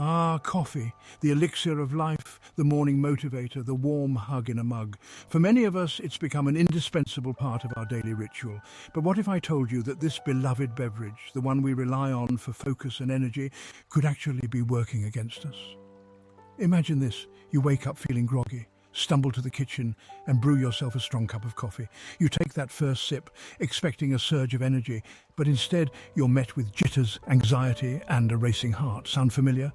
Ah, coffee, the elixir of life, the morning motivator, the warm hug in a mug. For many of us, it's become an indispensable part of our daily ritual. But what if I told you that this beloved beverage, the one we rely on for focus and energy, could actually be working against us? Imagine this. You wake up feeling groggy, stumble to the kitchen and brew yourself a strong cup of coffee. You take that first sip, expecting a surge of energy, but instead you're met with jitters, anxiety and a racing heart. Sound familiar?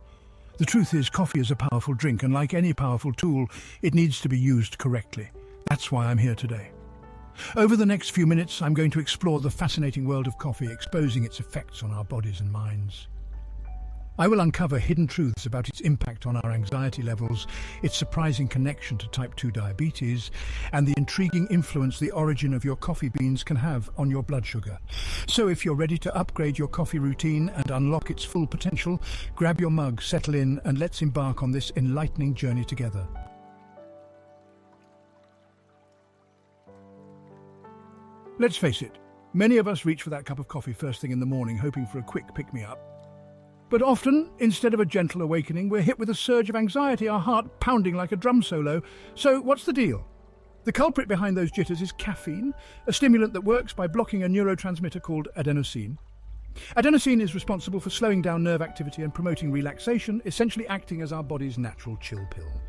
The truth is, coffee is a powerful drink, and like any powerful tool, it needs to be used correctly. That's why I'm here today. Over the next few minutes, I'm going to explore the fascinating world of coffee, exposing its effects on our bodies and minds. I will uncover hidden truths about its impact on our anxiety levels, its surprising connection to type 2 diabetes, and the intriguing influence the origin of your coffee beans can have on your blood sugar. So if you're ready to upgrade your coffee routine and unlock its full potential, grab your mug, settle in, and let's embark on this enlightening journey together. Let's face it, many of us reach for that cup of coffee first thing in the morning, hoping for a quick pick-me-up. But often, instead of a gentle awakening, we're hit with a surge of anxiety, our heart pounding like a drum solo. So what's the deal? The culprit behind those jitters is caffeine, a stimulant that works by blocking a neurotransmitter called adenosine. Adenosine is responsible for slowing down nerve activity and promoting relaxation, essentially acting as our body's natural chill pill.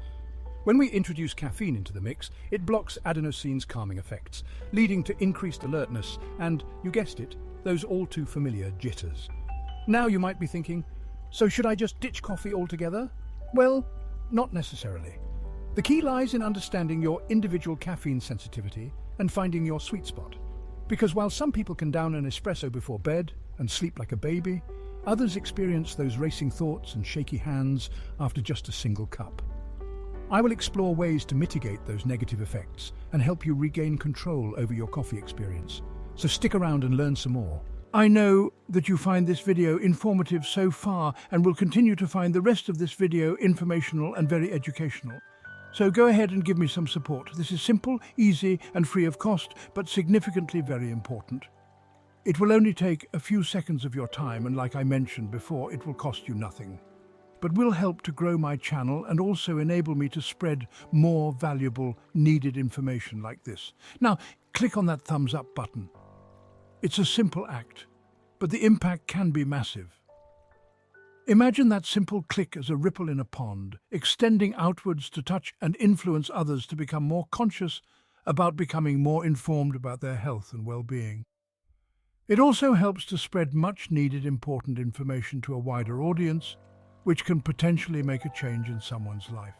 When we introduce caffeine into the mix, it blocks adenosine's calming effects, leading to increased alertness and, you guessed it, those all too familiar jitters. Now you might be thinking, so should I just ditch coffee altogether? Well, not necessarily. The key lies in understanding your individual caffeine sensitivity and finding your sweet spot. Because while some people can down an espresso before bed and sleep like a baby, others experience those racing thoughts and shaky hands after just a single cup. I will explore ways to mitigate those negative effects and help you regain control over your coffee experience. So stick around and learn some more. I know that you find this video informative so far and will continue to find the rest of this video informational and very educational. So go ahead and give me some support. This is simple, easy and free of cost, but significantly very important. It will only take a few seconds of your time, and like I mentioned before, it will cost you nothing. But will help to grow my channel and also enable me to spread more valuable, needed information like this. Now, click on that thumbs up button. It's a simple act, but the impact can be massive. Imagine that simple click as a ripple in a pond, extending outwards to touch and influence others to become more conscious about becoming more informed about their health and well-being. It also helps to spread much-needed important information to a wider audience, which can potentially make a change in someone's life.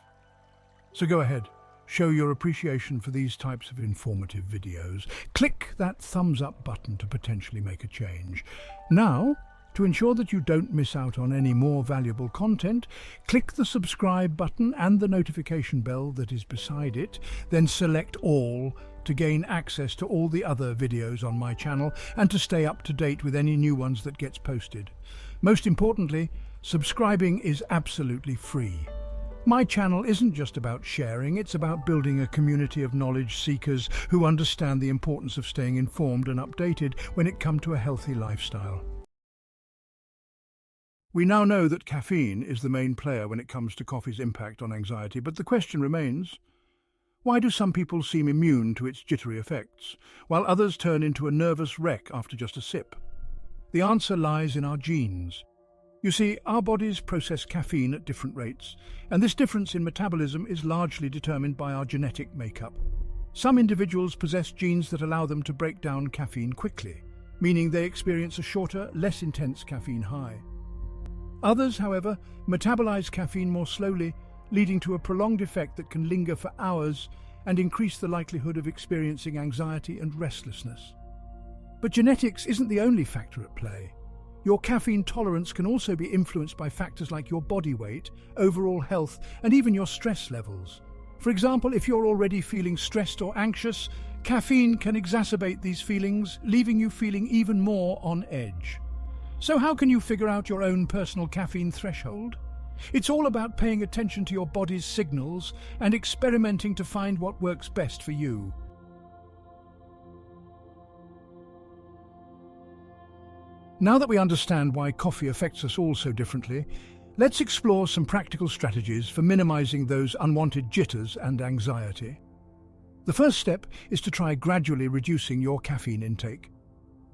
So go ahead. Show your appreciation for these types of informative videos. Click that thumbs up button to potentially make a change. Now, to ensure that you don't miss out on any more valuable content, click the subscribe button and the notification bell that is beside it, then select all to gain access to all the other videos on my channel and to stay up to date with any new ones that gets posted. Most importantly, subscribing is absolutely free. My channel isn't just about sharing, it's about building a community of knowledge seekers who understand the importance of staying informed and updated when it comes to a healthy lifestyle. We now know that caffeine is the main player when it comes to coffee's impact on anxiety, but the question remains, why do some people seem immune to its jittery effects, while others turn into a nervous wreck after just a sip? The answer lies in our genes. You see, our bodies process caffeine at different rates, and this difference in metabolism is largely determined by our genetic makeup. Some individuals possess genes that allow them to break down caffeine quickly, meaning they experience a shorter, less intense caffeine high. Others, however, metabolize caffeine more slowly, leading to a prolonged effect that can linger for hours and increase the likelihood of experiencing anxiety and restlessness. But genetics isn't the only factor at play. Your caffeine tolerance can also be influenced by factors like your body weight, overall health, and even your stress levels. For example, if you're already feeling stressed or anxious, caffeine can exacerbate these feelings, leaving you feeling even more on edge. So how can you figure out your own personal caffeine threshold? It's all about paying attention to your body's signals and experimenting to find what works best for you. Now that we understand why coffee affects us all so differently, Let's explore some practical strategies for minimizing those unwanted jitters and anxiety. The first step is to try gradually reducing your caffeine intake.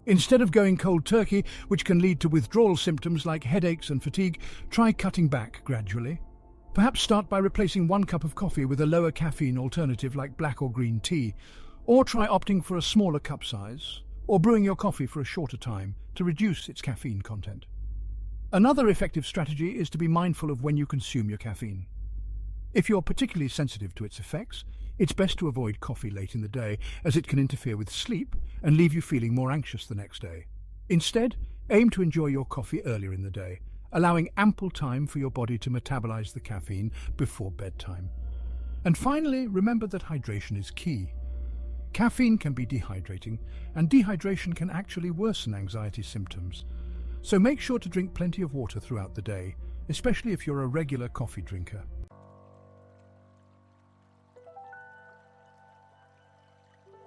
Instead of going cold turkey, which can lead to withdrawal symptoms like headaches and fatigue, try cutting back gradually. Perhaps start by replacing 1 cup of coffee with a lower caffeine alternative like black or green tea, or try opting for a smaller cup size, or brewing your coffee for a shorter time to reduce its caffeine content. Another effective strategy is to be mindful of when you consume your caffeine. If you're particularly sensitive to its effects, it's best to avoid coffee late in the day, as it can interfere with sleep and leave you feeling more anxious the next day. Instead, aim to enjoy your coffee earlier in the day, allowing ample time for your body to metabolize the caffeine before bedtime. And finally, remember that hydration is key. Caffeine can be dehydrating, and dehydration can actually worsen anxiety symptoms. So make sure to drink plenty of water throughout the day, especially if you're a regular coffee drinker.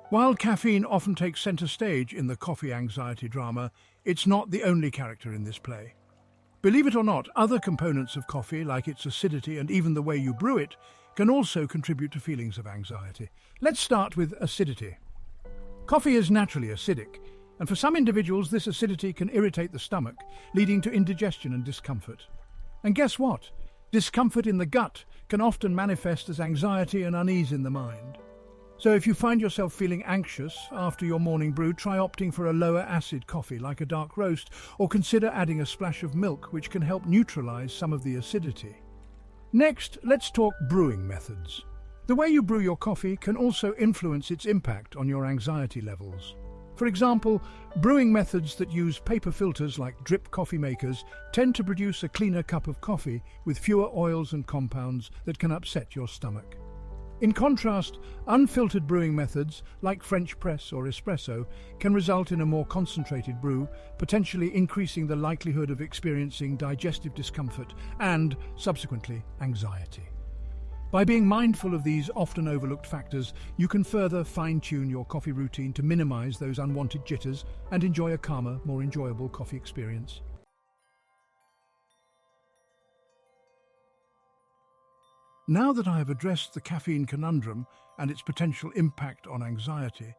While caffeine often takes center stage in the coffee anxiety drama, it's not the only character in this play. Believe it or not, other components of coffee, like its acidity and even the way you brew it, can also contribute to feelings of anxiety. Let's start with acidity. Coffee is naturally acidic, and for some individuals this acidity can irritate the stomach, leading to indigestion and discomfort. And guess what? Discomfort in the gut can often manifest as anxiety and unease in the mind. So if you find yourself feeling anxious after your morning brew, try opting for a lower acid coffee like a dark roast, or consider adding a splash of milk, which can help neutralize some of the acidity. Next, let's talk brewing methods. The way you brew your coffee can also influence its impact on your anxiety levels. For example, brewing methods that use paper filters like drip coffee makers tend to produce a cleaner cup of coffee with fewer oils and compounds that can upset your stomach. In contrast, unfiltered brewing methods like French press or espresso can result in a more concentrated brew, potentially increasing the likelihood of experiencing digestive discomfort and, subsequently, anxiety. By being mindful of these often overlooked factors, you can further fine-tune your coffee routine to minimize those unwanted jitters and enjoy a calmer, more enjoyable coffee experience. Now that I have addressed the caffeine conundrum and its potential impact on anxiety,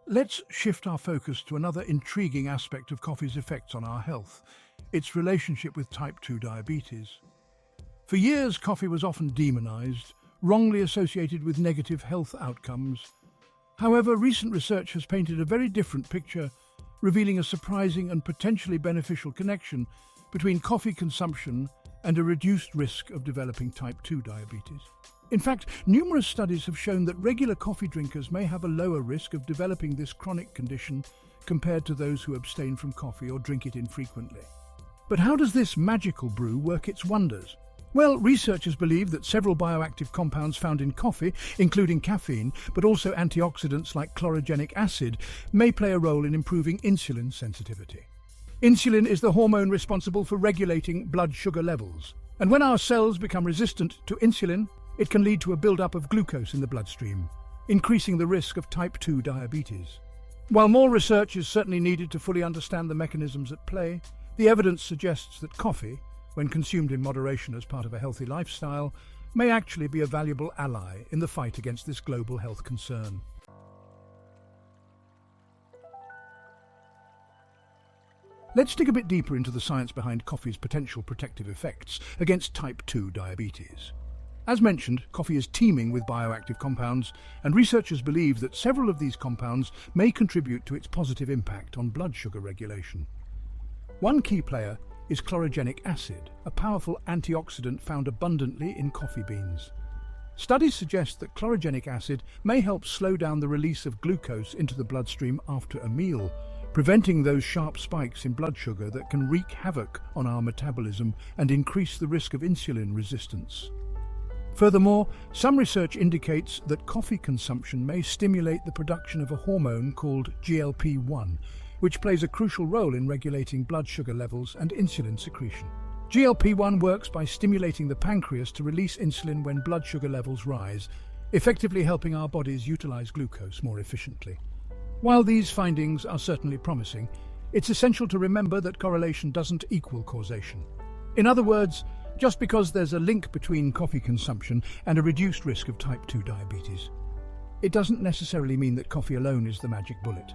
let's shift our focus to another intriguing aspect of coffee's effects on our health, its relationship with type 2 diabetes. For years, coffee was often demonized, wrongly associated with negative health outcomes. However, recent research has painted a very different picture, revealing a surprising and potentially beneficial connection between coffee consumption and a reduced risk of developing type 2 diabetes. In fact, numerous studies have shown that regular coffee drinkers may have a lower risk of developing this chronic condition compared to those who abstain from coffee or drink it infrequently. But how does this magical brew work its wonders? Well, researchers believe that several bioactive compounds found in coffee, including caffeine, but also antioxidants like chlorogenic acid, may play a role in improving insulin sensitivity. Insulin is the hormone responsible for regulating blood sugar levels. And when our cells become resistant to insulin, it can lead to a buildup of glucose in the bloodstream, increasing the risk of type 2 diabetes. While more research is certainly needed to fully understand the mechanisms at play, the evidence suggests that coffee, when consumed in moderation as part of a healthy lifestyle, may actually be a valuable ally in the fight against this global health concern. Let's dig a bit deeper into the science behind coffee's potential protective effects against type 2 diabetes. As mentioned, coffee is teeming with bioactive compounds, and researchers believe that several of these compounds may contribute to its positive impact on blood sugar regulation. One key player is chlorogenic acid, a powerful antioxidant found abundantly in coffee beans. Studies suggest that chlorogenic acid may help slow down the release of glucose into the bloodstream after a meal, preventing those sharp spikes in blood sugar that can wreak havoc on our metabolism and increase the risk of insulin resistance. Furthermore, some research indicates that coffee consumption may stimulate the production of a hormone called GLP-1, which plays a crucial role in regulating blood sugar levels and insulin secretion. GLP-1 works by stimulating the pancreas to release insulin when blood sugar levels rise, effectively helping our bodies utilize glucose more efficiently. While these findings are certainly promising, it's essential to remember that correlation doesn't equal causation. In other words, Just because there's a link between coffee consumption and a reduced risk of type 2 diabetes, it doesn't necessarily mean that coffee alone is the magic bullet.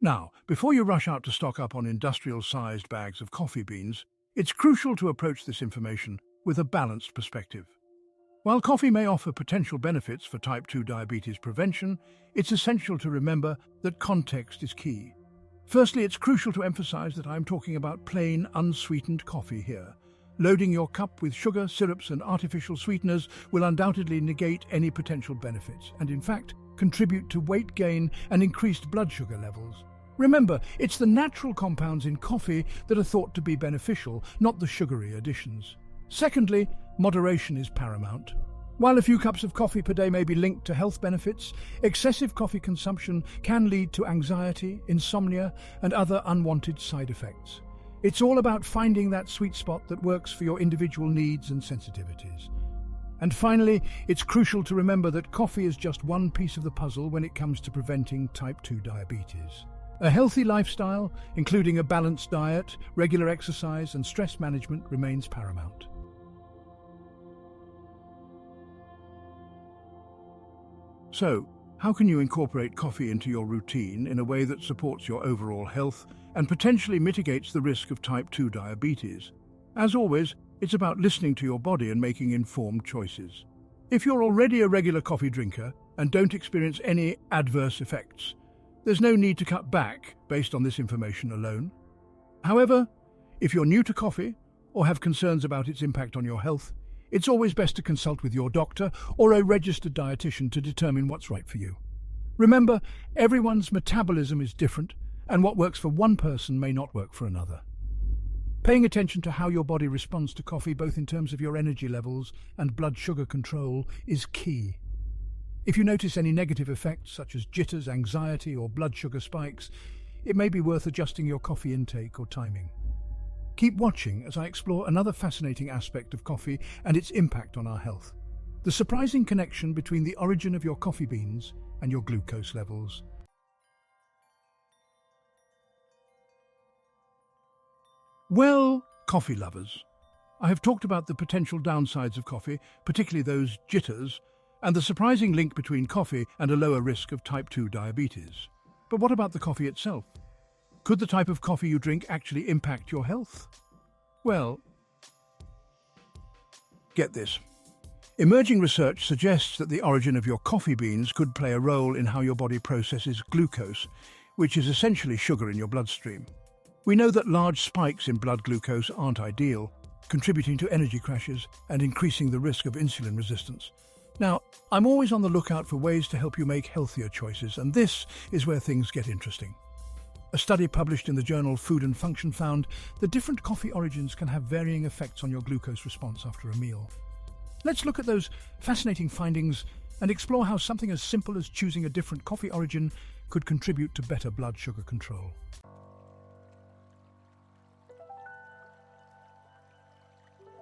Now, before you rush out to stock up on industrial-sized bags of coffee beans, it's crucial to approach this information with a balanced perspective. While coffee may offer potential benefits for type 2 diabetes prevention, it's essential to remember that context is key. Firstly, it's crucial to emphasize that I'm talking about plain, unsweetened coffee here. Loading your cup with sugar, syrups, and artificial sweeteners will undoubtedly negate any potential benefits, and in fact, contribute to weight gain and increased blood sugar levels. Remember, it's the natural compounds in coffee that are thought to be beneficial, not the sugary additions. Secondly, moderation is paramount. While a few cups of coffee per day may be linked to health benefits, excessive coffee consumption can lead to anxiety, insomnia, and other unwanted side effects. It's all about finding that sweet spot that works for your individual needs and sensitivities. And finally, it's crucial to remember that coffee is just one piece of the puzzle when it comes to preventing type 2 diabetes. A healthy lifestyle, including a balanced diet, regular exercise, and stress management, remains paramount. So, how can you incorporate coffee into your routine in a way that supports your overall health and potentially mitigates the risk of type 2 diabetes? As always, it's about listening to your body and making informed choices. If you're already a regular coffee drinker and don't experience any adverse effects, there's no need to cut back based on this information alone. However, if you're new to coffee or have concerns about its impact on your health, it's always best to consult with your doctor or a registered dietitian to determine what's right for you. Remember, everyone's metabolism is different, and what works for one person may not work for another. Paying attention to how your body responds to coffee, both in terms of your energy levels and blood sugar control, is key. If you notice any negative effects, such as jitters, anxiety, or blood sugar spikes, it may be worth adjusting your coffee intake or timing. Keep watching as I explore another fascinating aspect of coffee and its impact on our health: the surprising connection between the origin of your coffee beans and your glucose levels. Well, coffee lovers, I have talked about the potential downsides of coffee, particularly those jitters, and the surprising link between coffee and a lower risk of type 2 diabetes. But what about the coffee itself? Could the type of coffee you drink actually impact your health? Well, get this. Emerging research suggests that the origin of your coffee beans could play a role in how your body processes glucose, which is essentially sugar in your bloodstream. We know that large spikes in blood glucose aren't ideal, contributing to energy crashes and increasing the risk of insulin resistance. Now, I'm always on the lookout for ways to help you make healthier choices, and this is where things get interesting. A study published in the journal Food and Function found that different coffee origins can have varying effects on your glucose response after a meal. Let's look at those fascinating findings and explore how something as simple as choosing a different coffee origin could contribute to better blood sugar control.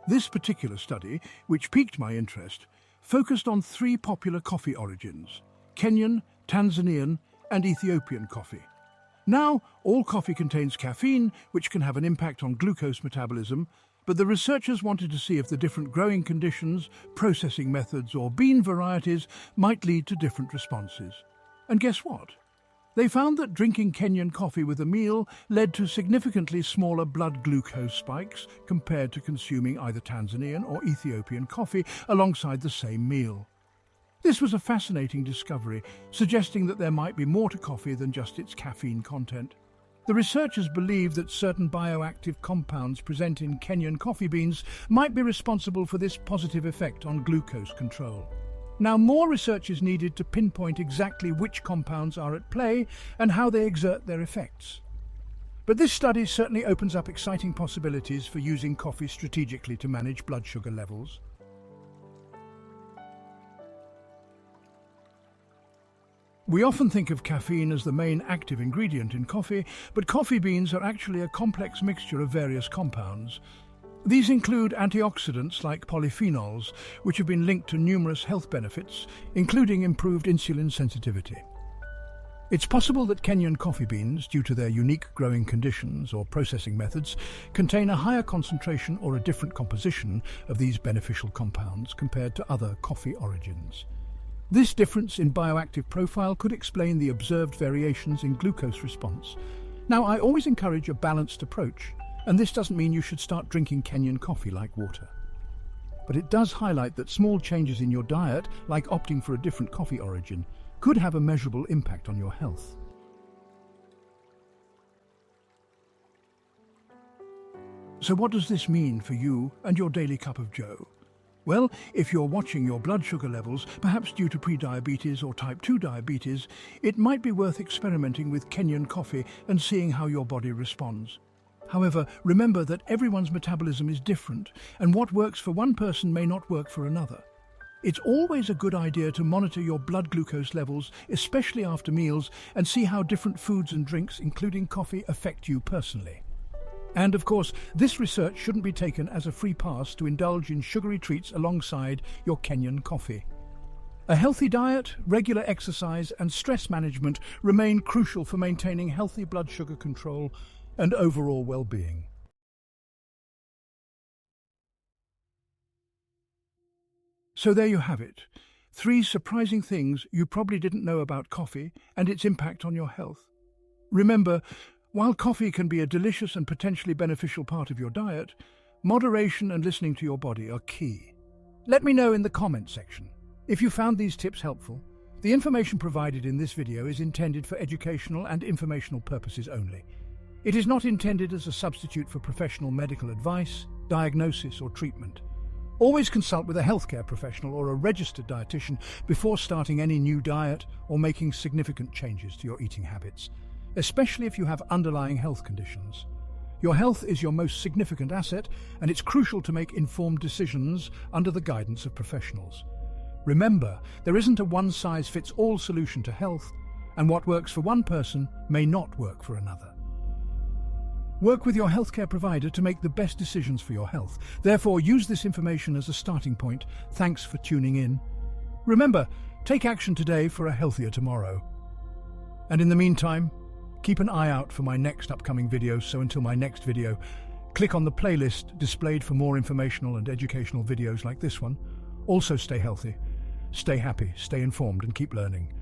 This particular study, which piqued my interest, focused on 3 popular coffee origins: Kenyan, Tanzanian, and Ethiopian coffee. Now, all coffee contains caffeine, which can have an impact on glucose metabolism, but the researchers wanted to see if the different growing conditions, processing methods, or bean varieties might lead to different responses. And guess what? They found that drinking Kenyan coffee with a meal led to significantly smaller blood glucose spikes compared to consuming either Tanzanian or Ethiopian coffee alongside the same meal. This was a fascinating discovery, suggesting that there might be more to coffee than just its caffeine content. The researchers believe that certain bioactive compounds present in Kenyan coffee beans might be responsible for this positive effect on glucose control. Now, more research is needed to pinpoint exactly which compounds are at play and how they exert their effects. But this study certainly opens up exciting possibilities for using coffee strategically to manage blood sugar levels. We often think of caffeine as the main active ingredient in coffee, but coffee beans are actually a complex mixture of various compounds. These include antioxidants like polyphenols, which have been linked to numerous health benefits, including improved insulin sensitivity. It's possible that Kenyan coffee beans, due to their unique growing conditions or processing methods, contain a higher concentration or a different composition of these beneficial compounds compared to other coffee origins. This difference in bioactive profile could explain the observed variations in glucose response. Now, I always encourage a balanced approach, and this doesn't mean you should start drinking Kenyan coffee like water. But it does highlight that small changes in your diet, like opting for a different coffee origin, could have a measurable impact on your health. So what does this mean for you and your daily cup of joe? Well, if you're watching your blood sugar levels, perhaps due to prediabetes or type 2 diabetes, it might be worth experimenting with Kenyan coffee and seeing how your body responds. However, remember that everyone's metabolism is different, and what works for one person may not work for another. It's always a good idea to monitor your blood glucose levels, especially after meals, and see how different foods and drinks, including coffee, affect you personally. And of course, this research shouldn't be taken as a free pass to indulge in sugary treats alongside your Kenyan coffee. A healthy diet, regular exercise, and stress management remain crucial for maintaining healthy blood sugar control and overall well-being. So there you have it. 3 surprising things you probably didn't know about coffee and its impact on your health. Remember, while coffee can be a delicious and potentially beneficial part of your diet, moderation and listening to your body are key. Let me know in the comment section if you found these tips helpful. The information provided in this video is intended for educational and informational purposes only. It is not intended as a substitute for professional medical advice, diagnosis, or treatment. Always consult with a healthcare professional or a registered dietitian before starting any new diet or making significant changes to your eating habits, especially if you have underlying health conditions. Your health is your most significant asset, and it's crucial to make informed decisions under the guidance of professionals. Remember, there isn't a one-size-fits-all solution to health, and what works for one person may not work for another. Work with your healthcare provider to make the best decisions for your health. Therefore, use this information as a starting point. Thanks for tuning in. Remember, take action today for a healthier tomorrow. And in the meantime, keep an eye out for my next upcoming videos. So until my next video, click on the playlist displayed for more informational and educational videos like this one. Also stay healthy, stay happy, stay informed, and keep learning.